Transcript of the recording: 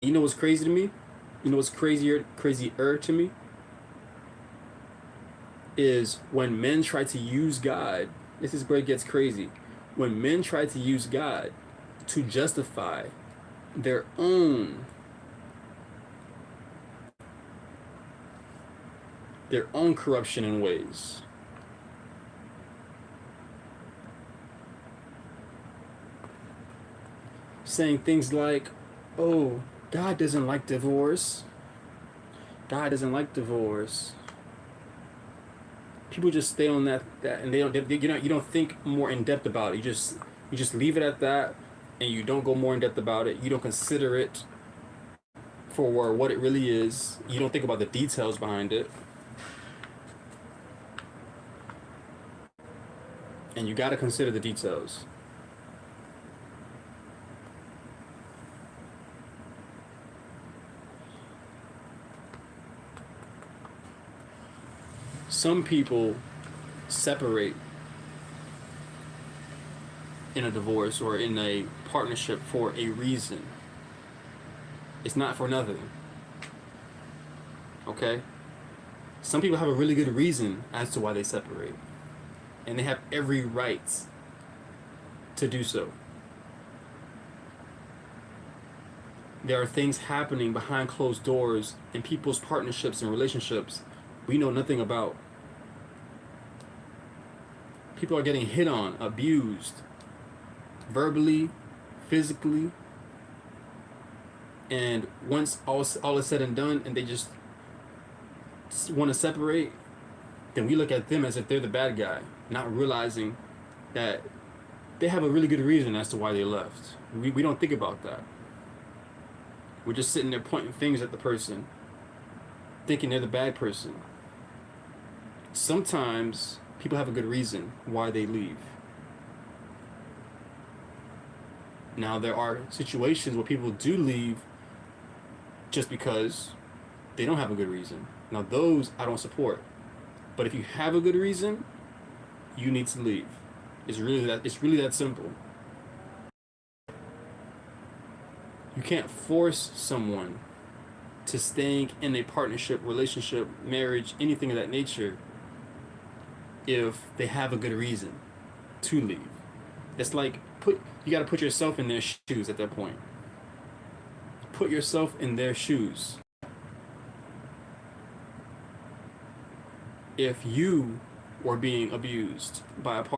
You know what's crazy to me? You know what's crazier to me is when men try to use God. This is where it gets crazy. When men try to use God to justify their own their own corruption in ways. Saying things like, "Oh, God doesn't like divorce. God doesn't like divorce." People just stay on that, and you don't think more in depth about it. You just leave it at that, and you don't go more in depth about it. You don't consider it for what it really is. You don't think about the details behind it, and you got to consider the details. Some people separate in a divorce or in a partnership for a reason. It's not for nothing. Okay? Some people have a really good reason as to why they separate, and they have every right to do so. There are things happening behind closed doors in people's partnerships and relationships we know nothing about. People are getting hit on, abused, verbally, physically, and once all is said and done, and they just want to separate, then we look at them as if they're the bad guy, not realizing that they have a really good reason as to why they left. We don't think about that. We're just sitting there pointing fingers at the person, thinking they're the bad person. Sometimes people have a good reason why they leave. Now, there are situations where people do leave just because they don't have a good reason. Now, those I don't support. But if you have a good reason, you need to leave. It's really that simple. You can't force someone to staying in a partnership, relationship, marriage, anything of that nature if they have a good reason to leave. It's like you got to put yourself in their shoes at that point. Put yourself in their shoes. If you were being abused by a partner,